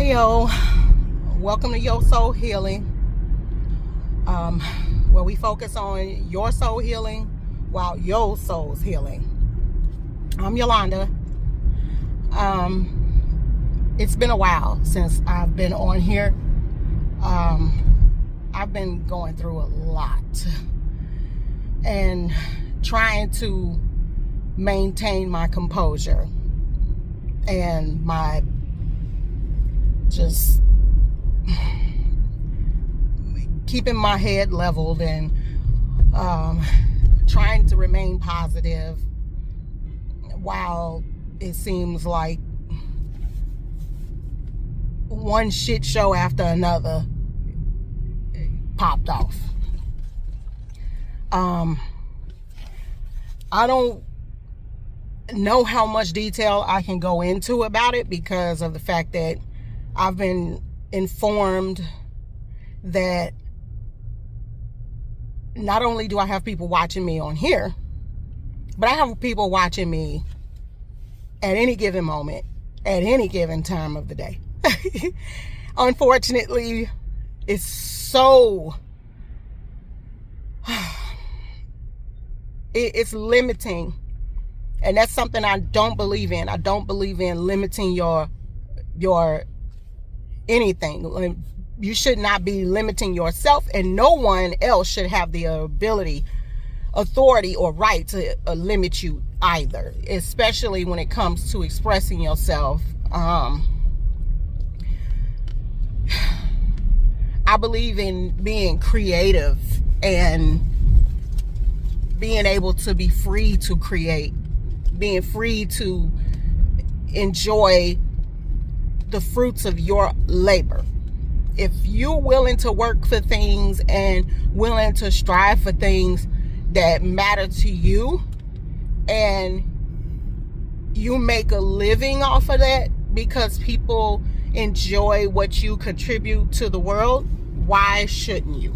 Hey yo, welcome to Your Soul Healing, where we focus on your soul healing while your soul's healing. I'm Yolanda. It's been a while since I've been on here. I've been going through a lot and trying to maintain my composure and my just keeping my head leveled and trying to remain positive while it seems like one shit show after another popped off. I don't know how much detail I can go into about it because of the fact that I've been informed that not only do I have people watching me on here, but I have people watching me at any given moment, at any given time of the day. Unfortunately, it's so... it's limiting. And that's something I don't believe in. I don't believe in limiting your anything. You should not be limiting yourself, and no one else should have the ability, authority, or right to limit you either, especially when it comes to expressing yourself. I believe in being creative and being able to be free to create, being free to enjoy the fruits of your labor. If you're willing to work for things and willing to strive for things that matter to you, and you make a living off of that because people enjoy what you contribute to the world, why shouldn't you?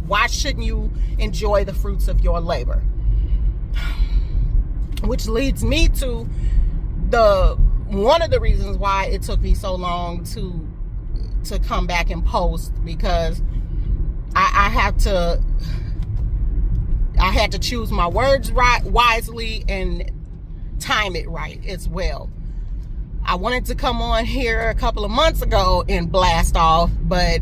Why shouldn't you enjoy the fruits of your labor? Which leads me to one of the reasons why it took me so long to come back and post, because I had to choose my words wisely and time it right as well. I wanted to come on here a couple of months ago and blast off, but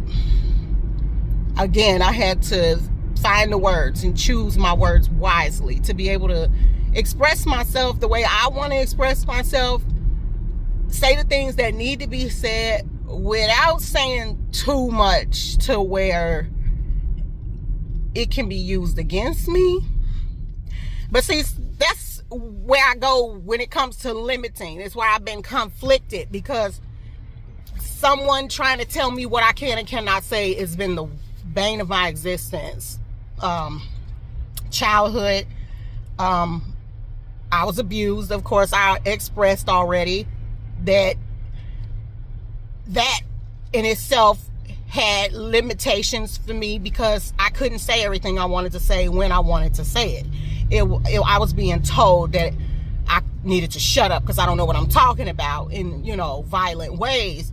again, I had to find the words and choose my words wisely to be able to express myself the way I want to express myself, say the things that need to be said without saying too much to where it can be used against me. But see, that's where I go when it comes to limiting. That's why I've been conflicted, because someone trying to tell me what I can and cannot say has been the bane of my existence. Childhood, I was abused. Of course, I expressed already that in itself had limitations for me, because I couldn't say everything I wanted to say when I wanted to say it. I was being told that I needed to shut up because I don't know what I'm talking about in, violent ways.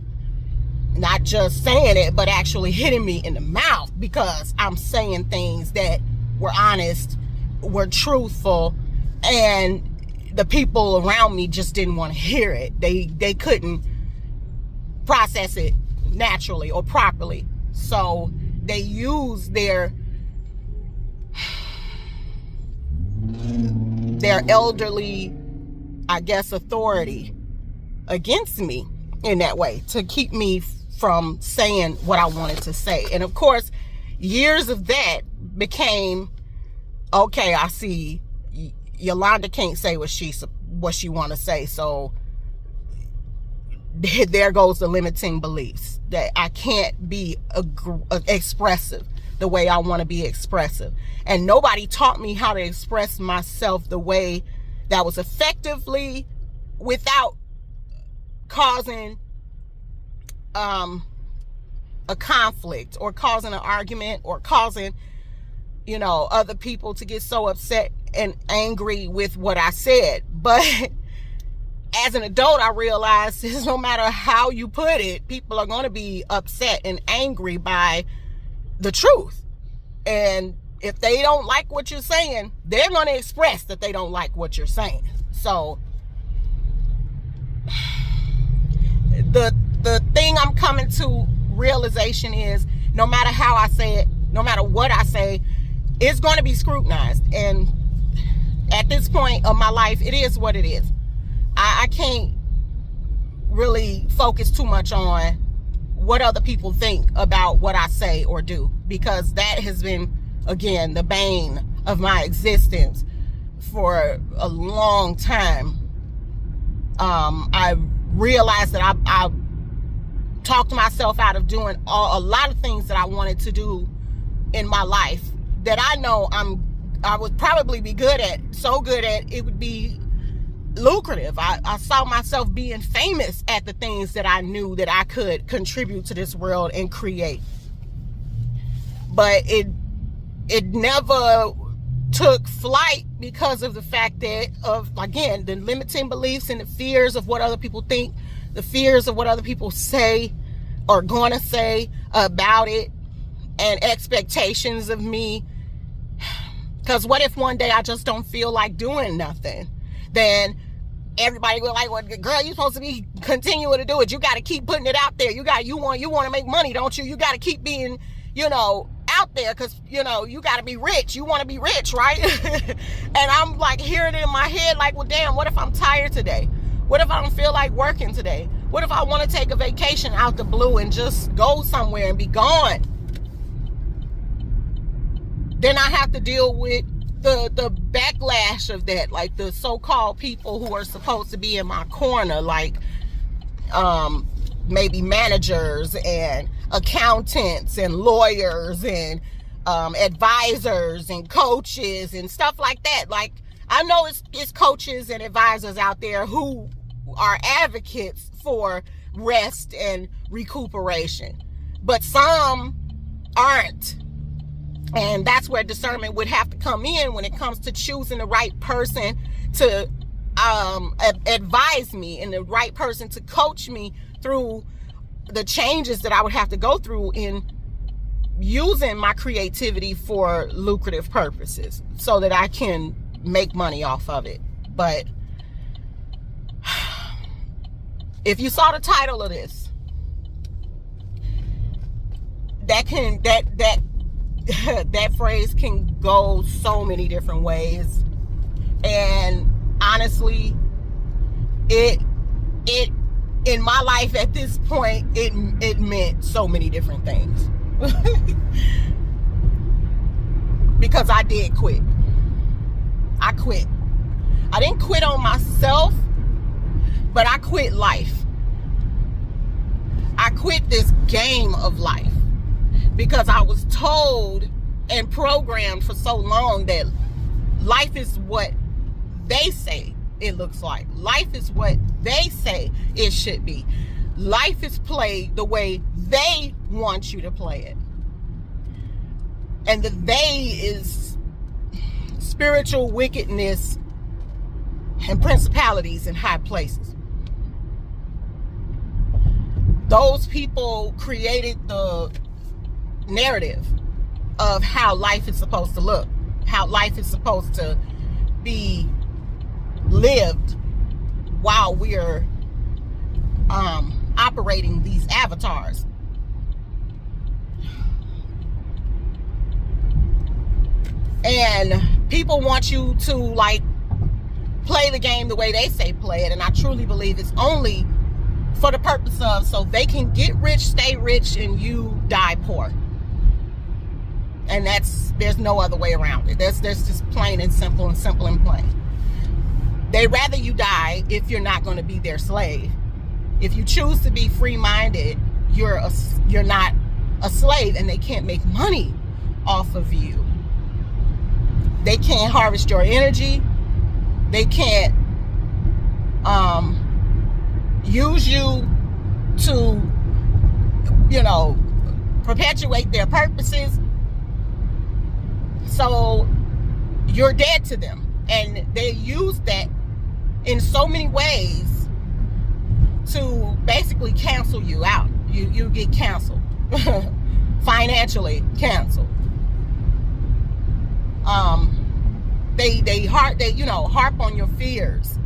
Not just saying it, but actually hitting me in the mouth because I'm saying things that were honest, were truthful, and the people around me just didn't want to hear it. They couldn't process it naturally or properly. So they used their elderly, I guess, authority against me in that way to keep me from saying what I wanted to say. And of course, years of that became, okay, I see Yolanda can't say what she want to say, so there goes the limiting beliefs that I can't be expressive the way I want to be expressive. And nobody taught me how to express myself the way that was effectively without causing a conflict or causing an argument or causing other people to get so upset and angry with what I said. But as an adult, I realized is no matter how you put it, people are going to be upset and angry by the truth. And if they don't like what you're saying, they're going to express that they don't like what you're saying. So the thing I'm coming to realization is, no matter how I say it, no matter what I say, it's going to be scrutinized. And at this point of my life, it is what it is. I can't really focus too much on what other people think about what I say or do, because that has been, again, the bane of my existence for a long time. I realized that I talked myself out of doing a lot of things that I wanted to do in my life that I know I would probably be good at, so good at it would be lucrative. I saw myself being famous at the things that I knew that I could contribute to this world and create. But it never took flight because of the fact that again, the limiting beliefs and the fears of what other people think, the fears of what other people say or going to say about it, and expectations of me. Because what if one day I just don't feel like doing nothing? Then everybody will like, well, girl, you're supposed to be continuing to do it. You got to keep putting it out there. You want to make money, don't you? You got to keep being, out there, because, you got to be rich. You want to be rich, right? And I'm like hearing it in my head like, well, damn, what if I'm tired today? What if I don't feel like working today? What if I want to take a vacation out the blue and just go somewhere and be gone? Then I have to deal with the backlash of that, like the so-called people who are supposed to be in my corner, like maybe managers and accountants and lawyers and advisors and coaches and stuff like that. Like, I know it's coaches and advisors out there who are advocates for rest and recuperation, but some aren't. And that's where discernment would have to come in when it comes to choosing the right person to advise me and the right person to coach me through the changes that I would have to go through in using my creativity for lucrative purposes so that I can make money off of it. But if you saw the title of this, that phrase can go so many different ways. And honestly, it in my life at this point, it meant so many different things. Because I did quit. I quit. I didn't quit on myself, but I quit life. I quit this game of life because I was told and programmed for so long that life is what they say it looks like. Life is what they say it should be. Life is played the way they want you to play it. And the they is spiritual wickedness and principalities in high places. Those people created the narrative of how life is supposed to look, how life is supposed to be lived while we're operating these avatars. And people want you to like play the game the way they say play it, and I truly believe it's only for the purpose of so they can get rich, stay rich, and you die poor. And there's no other way around it. That's just plain and simple and plain. They'd rather you die if you're not going to be their slave. If you choose to be free-minded, you're not a slave, and they can't make money off of you. They can't harvest your energy. They can't use you to, perpetuate their purposes. So you're dead to them. And they use that in so many ways to basically cancel you out. You get canceled, financially canceled. They harp on your fears,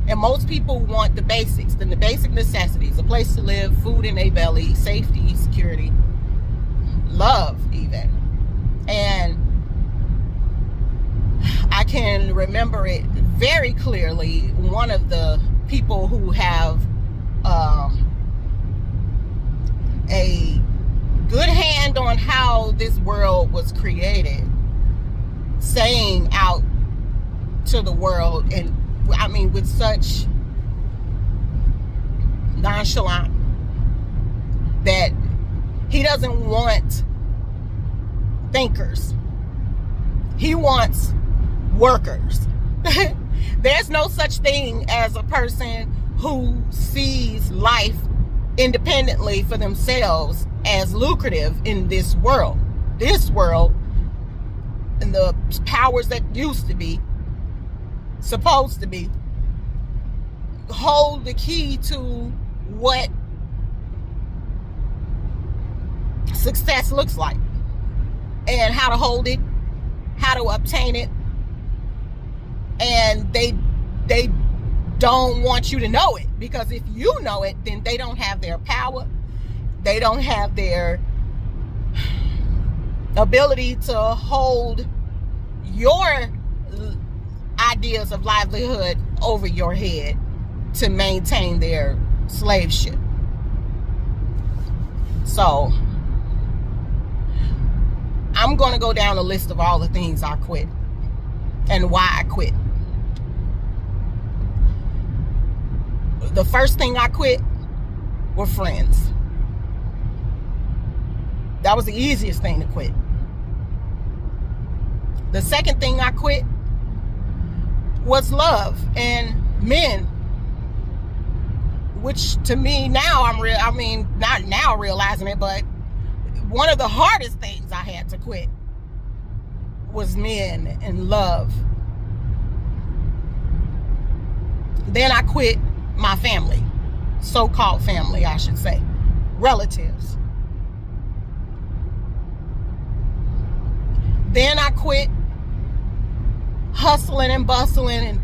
and most people want the basics, the basic necessities: a place to live, food in a belly, safety, security, love, even. And I can remember it very clearly. One of the people who have a good hand on how this world was created, saying out to the world, and I mean with such nonchalant, that he doesn't want thinkers. He wants workers. There's no such thing as a person who sees life independently for themselves as lucrative in this world. This world, and the powers that used to be, supposed to be, hold the key to what success looks like, and how to hold it, how to obtain it. And they don't want you to know it, because if you know it, then they don't have their power. They don't have their ability to hold your ideas of livelihood over your head to maintain their slave ship. So I'm going to go down a list of all the things I quit and why I quit. The first thing I quit were friends. That was the easiest thing to quit. The second thing I quit was love and men, which to me now not now realizing it, but one of the hardest things I had to quit was men and love. Then I quit my family, so-called family, I should say, relatives. Then I quit hustling and bustling and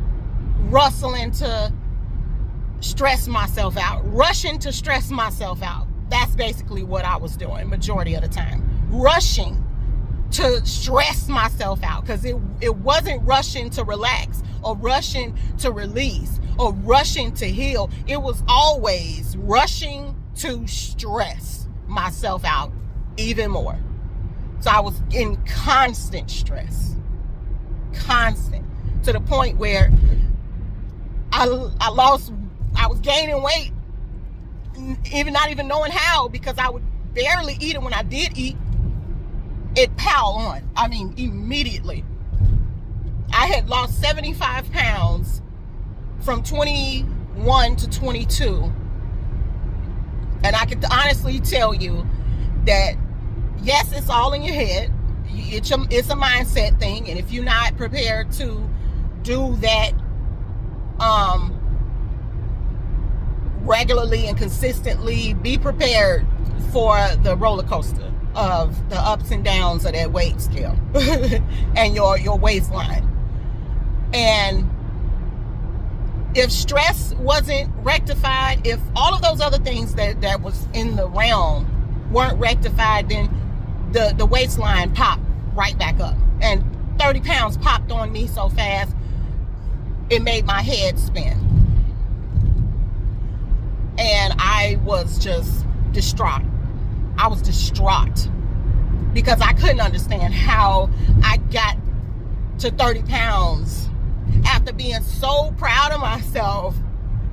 rustling to stress myself out, rushing to stress myself out. That's basically what I was doing majority of the time, rushing to stress myself out, because it wasn't rushing to relax or rushing to release or rushing to heal. It was always rushing to stress myself out even more. So I was in constant stress, constant, to the point where I was gaining weight, not even knowing how, because I would barely eat, and when I did eat, it piled on. I mean, immediately. I had lost 75 pounds from 21 to 22. And I can honestly tell you that, yes, it's all in your head. It's a mindset thing. And if you're not prepared to do that regularly and consistently, be prepared for the roller coaster of the ups and downs of that weight scale and your waistline. And if stress wasn't rectified, if all of those other things that was in the realm weren't rectified, then the waistline popped right back up. And 30 pounds popped on me so fast, it made my head spin. And I was just distraught. I was distraught because I couldn't understand how I got to 30 pounds after being so proud of myself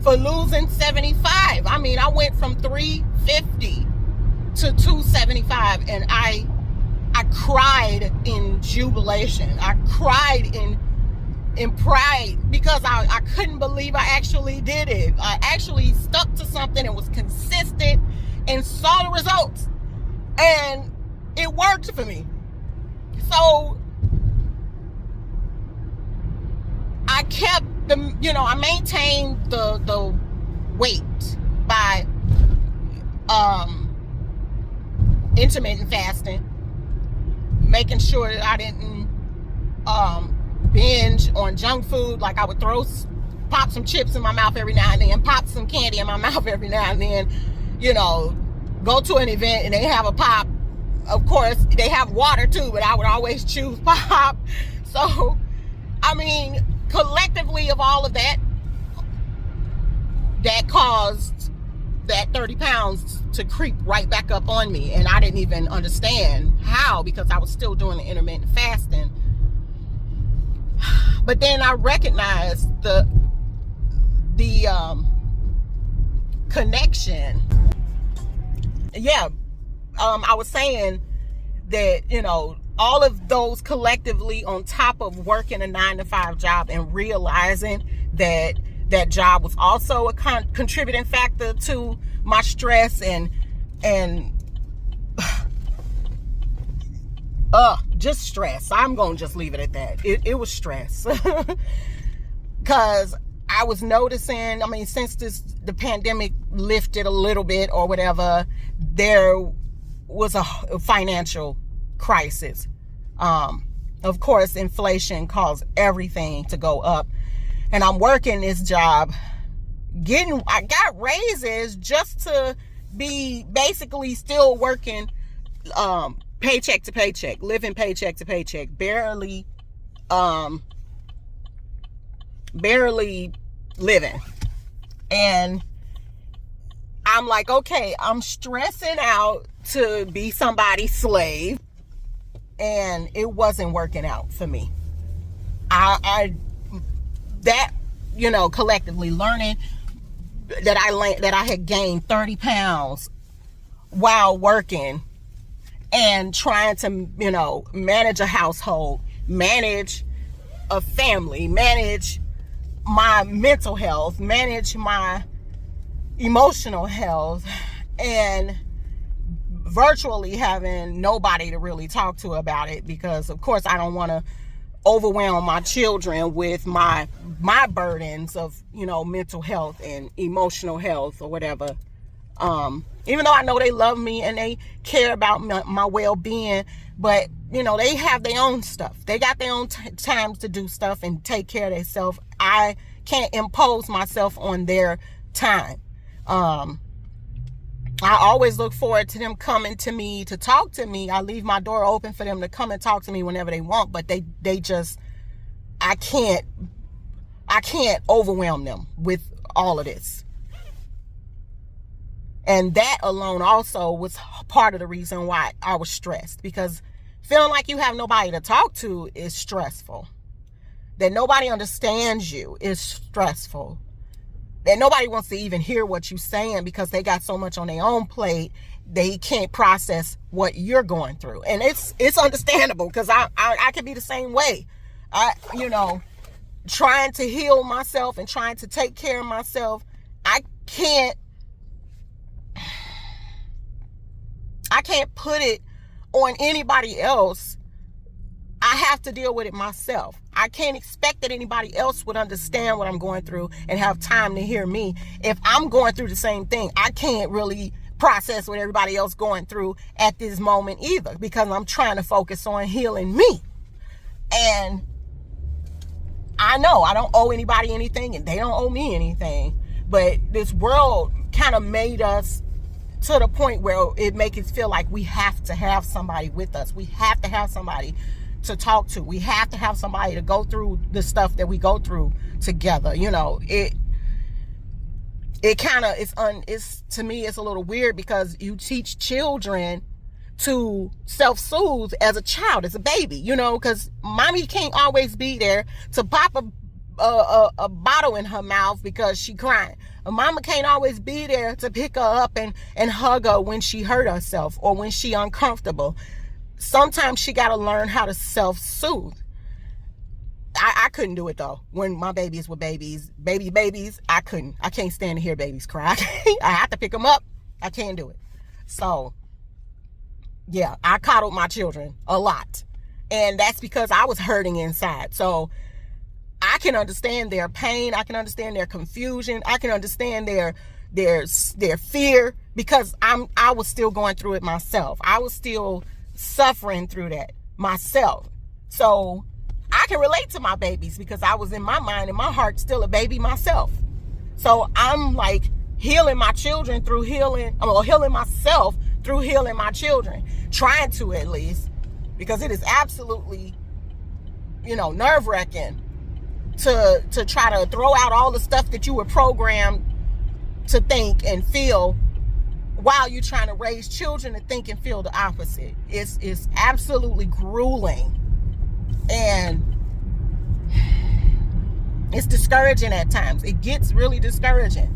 for losing 75. I mean, I went from 350 to 275, and I cried in jubilation. I cried in pride, because I couldn't believe I actually did it. I actually stuck to something and was consistent and saw the results, and it worked for me. So I kept I maintained the weight by intermittent fasting, making sure that I didn't binge on junk food. Like I would pop some chips in my mouth every now and then, pop some candy in my mouth every now and then, go to an event and they have a pop. Of course, they have water too, but I would always choose pop. So, I mean, collectively of all of that, that caused that 30 pounds to creep right back up on me. And I didn't even understand how, because I was still doing the intermittent fasting. But then I recognized the connection. Yeah. I was saying that, all of those collectively, on top of working a 9-to-5 job and realizing that that job was also a contributing factor to my stress and just stress. I'm going to just leave it at that. It was stress. Because I was noticing, since the pandemic lifted a little bit or whatever, there was a financial crisis. Of course, inflation caused everything to go up. And I'm working this job, I got raises just to be basically still working paycheck to paycheck, living paycheck to paycheck, barely living. And I'm like, okay, I'm stressing out to be somebody's slave, and it wasn't working out for me. Collectively learning that I had gained 30 pounds while working and trying to, manage a household, manage a family, manage my mental health, manage my emotional health, and virtually having nobody to really talk to about it, because of course I don't want to overwhelm my children with my burdens of, mental health and emotional health or whatever. Even though I know they love me and they care about my well-being, but they have their own stuff. They got their own times to do stuff and take care of themselves. I can't impose myself on their time. I always look forward to them coming to me to talk to me. I leave my door open for them to come and talk to me whenever they want, but they just, I can't overwhelm them with all of this. And that alone also was part of the reason why I was stressed, because feeling like you have nobody to talk to is stressful. That nobody understands you is stressful. That nobody wants to even hear what you're saying because they got so much on their own plate, they can't process what you're going through. And it's understandable, because I can be the same way. Trying to heal myself and trying to take care of myself, I can't put it on anybody else. I have to deal with it myself. I can't expect that anybody else would understand what I'm going through and have time to hear me. If I'm going through the same thing, I can't really process what everybody else going through at this moment either, because I'm trying to focus on healing me. And I know I don't owe anybody anything and they don't owe me anything, but this world kind of made us to the point where it makes us feel like we have to have somebody with us. We have to have somebody to talk to. We have to have somebody to go through the stuff that we go through together. It kind of it's to me, it's a little weird, because you teach children to self-soothe as a child, as a baby, because mommy can't always be there to pop a bottle in her mouth because she crying. A mama can't always be there to pick her up and hug her when she hurt herself or when she uncomfortable. Sometimes she got to learn how to self-soothe. I couldn't do it though. When my babies were babies, I can't stand to hear babies cry. I have to pick them up. I can't do it. So yeah, I coddled my children a lot. And that's because I was hurting inside. So I can understand their pain. I can understand their confusion. I can understand their their fear, because I was still going through it myself. I was still suffering through that myself. So I can relate to my babies, because I was in my mind and my heart still a baby myself. So I'm like healing my children through healing myself through healing my children, trying to, at least, because it is absolutely, nerve-wracking to try to throw out all the stuff that you were programmed to think and feel, while you're trying to raise children to think and feel the opposite. It's absolutely grueling, and it's discouraging at times. It gets really discouraging,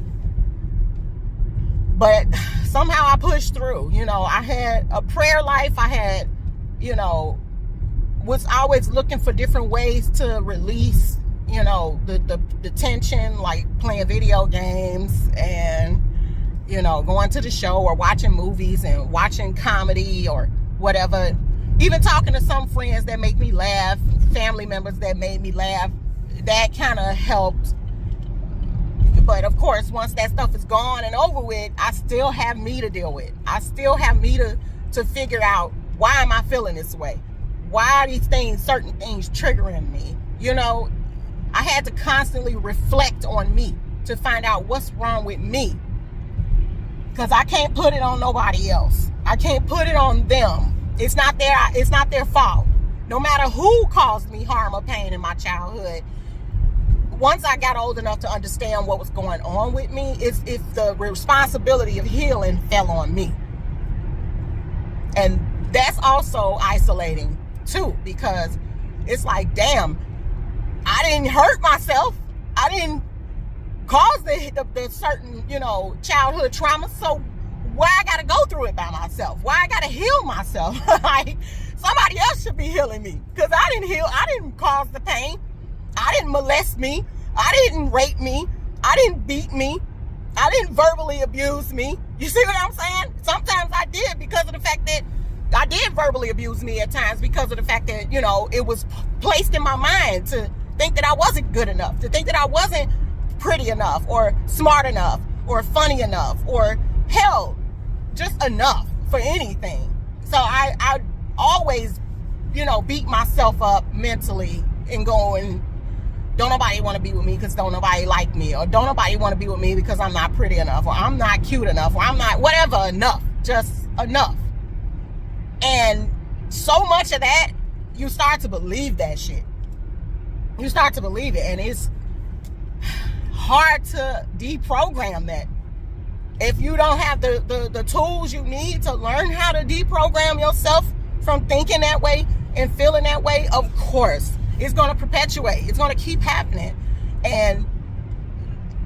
but somehow I pushed through. I had a prayer life. I had, was always looking for different ways to release, the tension, like playing video games and, going to the show or watching movies and watching comedy or whatever. Even talking to some friends that make me laugh, family members that made me laugh, that kind of helped. But of course, once that stuff is gone and over with, I still have me to deal with. I still have me to figure out, why am I feeling this way? Why are these things, certain things, triggering me? I had to constantly reflect on me to find out what's wrong with me. Because I can't put it on nobody else. I can't put it on them. It's not their fault. No matter who caused me harm or pain in my childhood, once I got old enough to understand what was going on with me, it's the responsibility of healing fell on me. And that's also isolating too, because it's like, damn, I didn't hurt myself. I didn't cause the certain, childhood trauma. So why I gotta go through it by myself? Why I gotta heal myself? Like, somebody else should be healing me, because I didn't cause the pain. I didn't molest me. I didn't rape me. I didn't beat me. I didn't verbally abuse me. You see what I'm saying? Sometimes I did, because of the fact that I did verbally abuse me at times, because of the fact that, it was placed in my mind to think that I wasn't good enough, to think that I wasn't pretty enough or smart enough or funny enough or hell, just enough for anything. So I always, beat myself up mentally and going, don't nobody want to be with me because don't nobody like me, or don't nobody want to be with me because I'm not pretty enough, or I'm not cute enough, or I'm not whatever enough, just enough. And so much of that, you start to believe that shit. You start to believe it, and it's hard to deprogram that. If you don't have the tools you need to learn how to deprogram yourself from thinking that way and feeling that way, of course, it's going to perpetuate. It's going to keep happening. And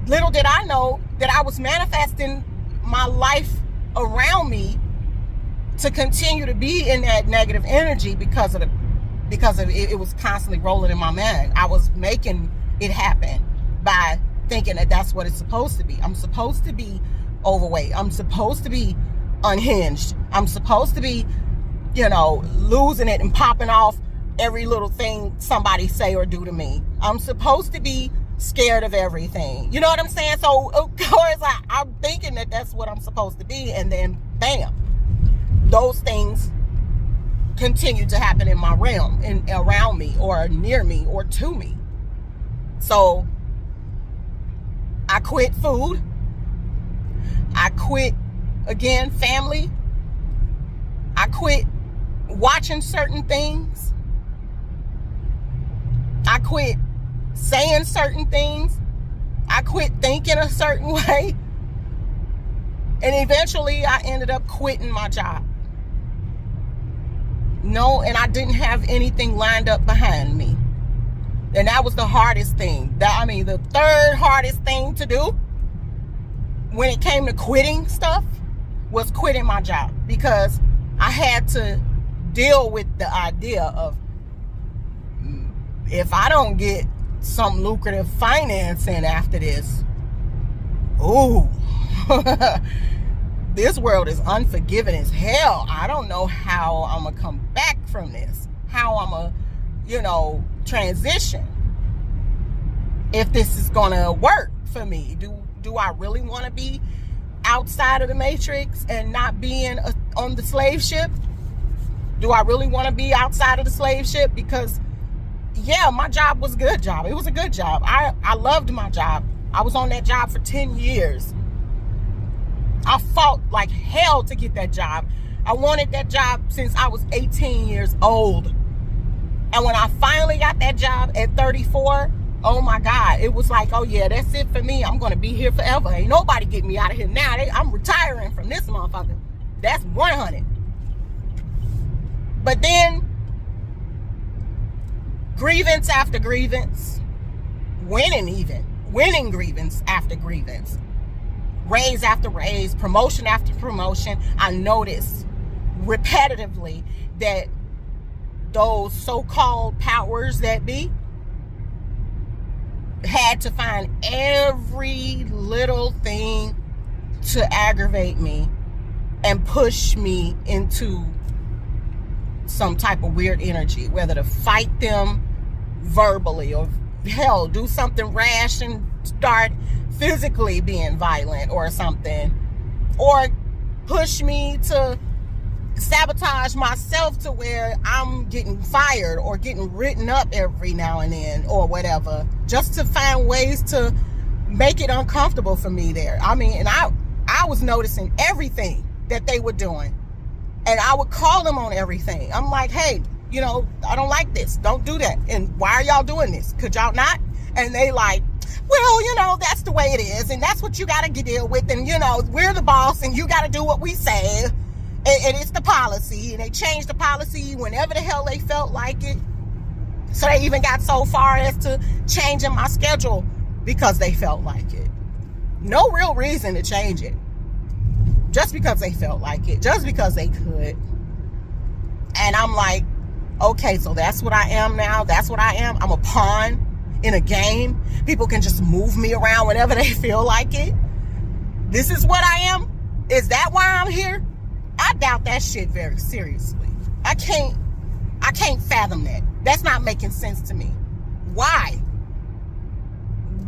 little did I know that I was manifesting my life around me to continue to be in that negative energy because of it was constantly rolling in my mind. I was making it happen by thinking that that's what it's supposed to be. I'm supposed to be overweight. I'm supposed to be unhinged. I'm supposed to be, losing it and popping off every little thing somebody say or do to me. I'm supposed to be scared of everything. You know what I'm saying? So of course I'm thinking that that's what I'm supposed to be, and then bam, those things continue to happen in my realm and around me or near me or to me. So I quit food. I quit, again, family. I quit watching certain things. I quit saying certain things. I quit thinking a certain way. And eventually I ended up quitting my job. No, and I didn't have anything lined up behind me. And that was the hardest thing. The third hardest thing to do when it came to quitting stuff was quitting my job, because I had to deal with the idea of, if I don't get some lucrative financing after this, ooh, this world is unforgiving as hell. I don't know how I'm gonna come back from this, how I'm gonna, transition, if this is gonna work for me. do I really want to be outside of the matrix and not being on the slave ship? Do I really want to be outside of the slave ship? Because yeah, my job was a good job. It was a good job. I loved my job. I was on that job for 10 years. I fought like hell to get that job. I wanted that job since I was 18 years old. And when I finally got that job at 34, oh my God, it was like, oh yeah, that's it for me. I'm going to be here forever. Ain't nobody getting me out of here now. I'm retiring from this motherfucker. That's 100. But then, grievance after grievance, winning grievance after grievance, raise after raise, promotion after promotion, I noticed repetitively that those so-called powers that be had to find every little thing to aggravate me and push me into some type of weird energy, whether to fight them verbally or hell, do something rash and start physically being violent or something, or push me to sabotage myself to where I'm getting fired or getting written up every now and then or whatever, just to find ways to make it uncomfortable for me there. I mean, and I was noticing everything that they were doing, and I would call them on everything. I'm like, hey, you know, I don't like this. Don't do that. And why are y'all doing this? Could y'all not? And they like, well, you know, that's the way it is, and that's what you got to deal with, and you know, we're the boss and you got to do what we say. And it's the policy, and they changed the policy whenever the hell they felt like it. So they even got so far as to changing my schedule because they felt like it. No real reason to change it. Just because they felt like it. Just because they could. And I'm like, okay, so that's what I am now. That's what I am. I'm a pawn in a game. People can just move me around whenever they feel like it. This is what I am? Is that why I'm here? I doubt that shit very seriously. I can't fathom that. That's not making sense to me. Why?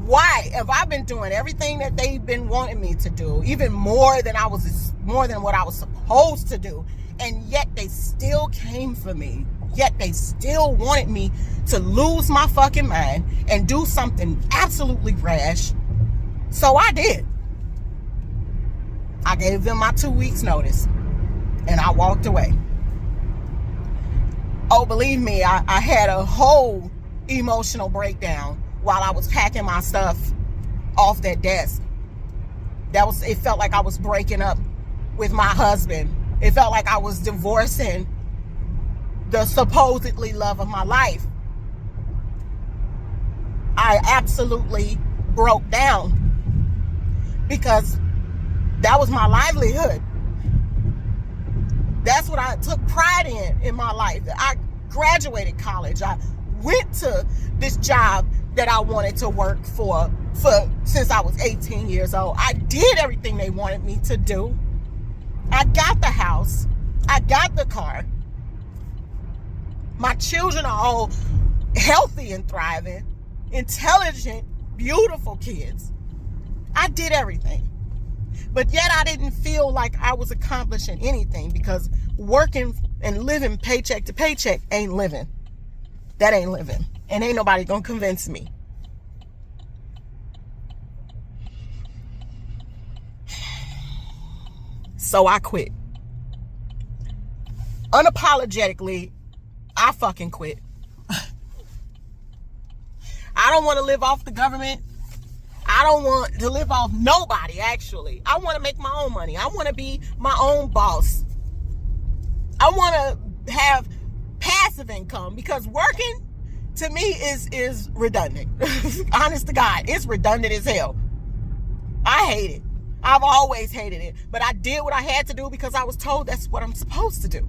Why have I been doing everything that they've been wanting me to do, even more than what I was supposed to do, and yet they still came for me. Yet they still wanted me to lose my fucking mind and do something absolutely rash. So I did. I gave them my 2 weeks notice. And I walked away. Oh, believe me, I had a whole emotional breakdown while I was packing my stuff off that desk. It felt like I was breaking up with my husband. It felt like I was divorcing the supposedly love of my life. I absolutely broke down because that was my livelihood. That's what I took pride in my life. I graduated college. I went to this job that I wanted to work for since I was 18 years old. I did everything they wanted me to do. I got the house. I got the car. My children are all healthy and thriving, intelligent, beautiful kids. I did everything. But yet I didn't feel like I was accomplishing anything because working and living paycheck to paycheck ain't living. That ain't living. And ain't nobody gonna convince me. So I quit. Unapologetically, I fucking quit. I don't want to live off the government. I don't want to live off nobody, actually. I want to make my own money. I want to be my own boss. I want to have passive income because working, to me, is redundant. Honest to God, it's redundant as hell. I hate it. I've always hated it. But I did what I had to do because I was told that's what I'm supposed to do.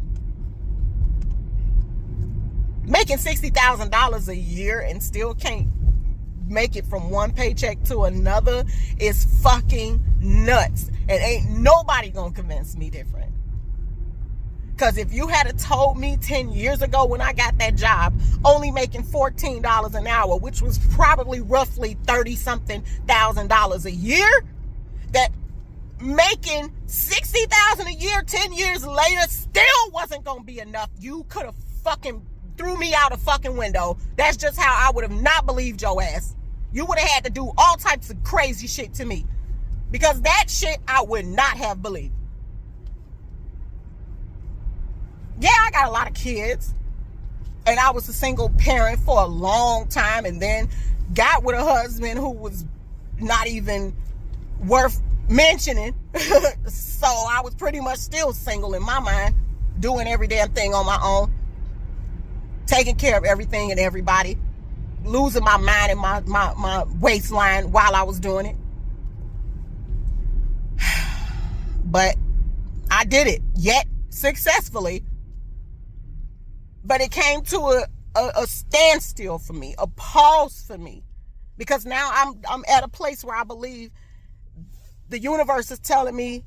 Making $60,000 a year and still can't make it from one paycheck to another is fucking nuts. And ain't nobody gonna convince me different. Because if you had told me 10 years ago when I got that job, only making $14 an hour, which was probably roughly $30-something thousand a year, that making $60,000 a year 10 years later still wasn't gonna be enough. You could have fucking threw me out a fucking window. That's just how I would have not believed your ass. You would have had to do all types of crazy shit to me, because that shit I would not have believed. Yeah, I got a lot of kids, and I was a single parent for a long time, and then got with a husband who was not even worth mentioning. So I was pretty much still single in my mind, doing every damn thing on my own, taking care of everything and everybody, losing my mind and my waistline while I was doing it. But I did it, yet successfully. But it came to a standstill for me, a pause for me, because now I'm at a place where I believe the universe is telling me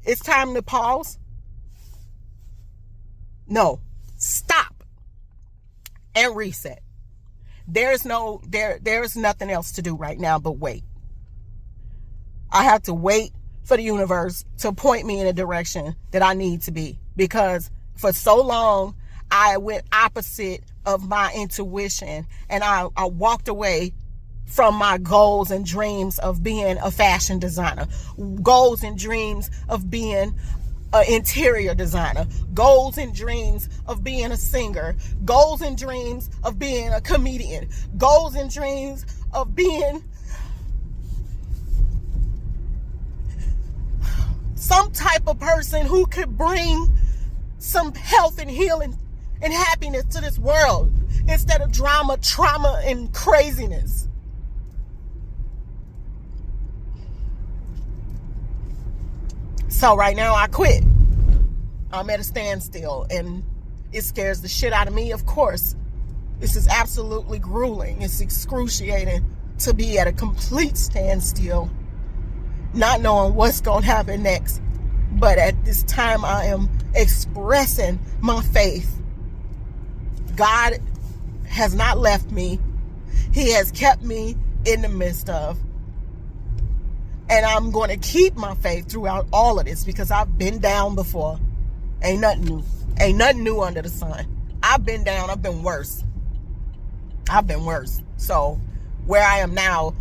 it's time to pause. No, stop and reset. There's nothing else to do right now but wait. I have to wait for the universe to point me in a direction that I need to be, because for so long I went opposite of my intuition, and I walked away from my goals and dreams of being a fashion designer, goals and dreams of being an interior designer, goals and dreams of being a singer, goals and dreams of being a comedian, goals and dreams of being some type of person who could bring some health and healing and happiness to this world, instead of drama, trauma, and craziness. So right now I quit. I'm at a standstill, and it scares the shit out of me, of course. This is absolutely grueling. It's excruciating to be at a complete standstill, not knowing what's going to happen next. But at this time, I am expressing my faith. God has not left me. He has kept me in the midst of. And I'm going to keep my faith throughout all of this, because I've been down before. Ain't nothing new. Ain't nothing new under the sun. I've been down. I've been worse. So where I am now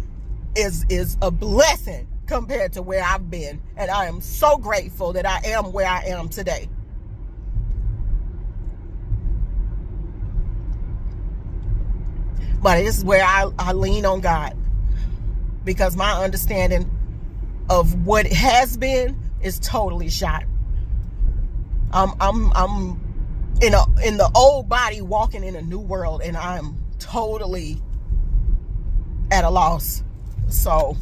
is a blessing compared to where I've been. And I am so grateful that I am where I am today. But this is where I lean on God, because my understanding of what it has been is totally shot. I'm in the old body walking in a new world, and I'm totally at a loss. So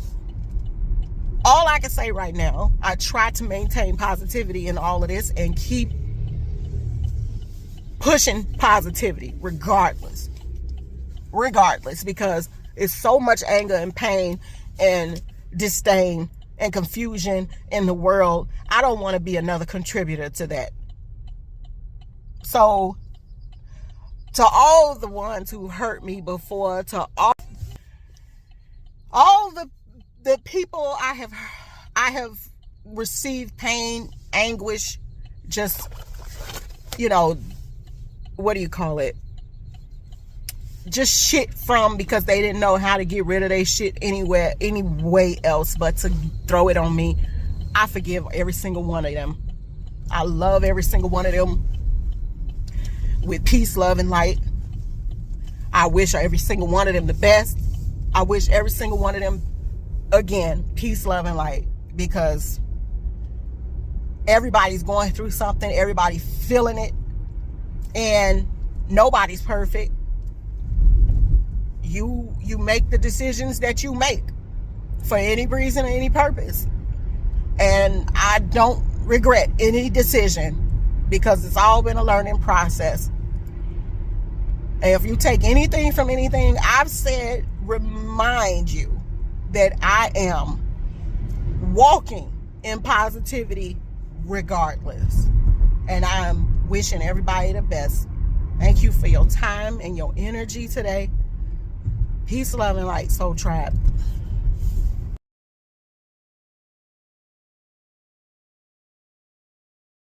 all I can say right now, I try to maintain positivity in all of this and keep pushing positivity regardless, because it's so much anger and pain and disdain and confusion in the world. I don't want to be another contributor to that. So to all the ones who hurt me before, to all the people I have received pain, anguish, just, what do you call it? Just shit from, because they didn't know how to get rid of their shit any way else but to throw it on me. I forgive every single one of them. I love every single one of them with peace, love, and light. I wish every single one of them the best. I wish every single one of them, again, peace, love, and light, because everybody's going through something. Everybody's feeling it, and nobody's perfect. You make the decisions that you make for any reason or any purpose. And I don't regret any decision, because it's all been a learning process. And if you take anything from anything I've said, remind you that I am walking in positivity regardless. And I'm wishing everybody the best. Thank you for your time and your energy today. Peace, love, and light, Soul Tribe.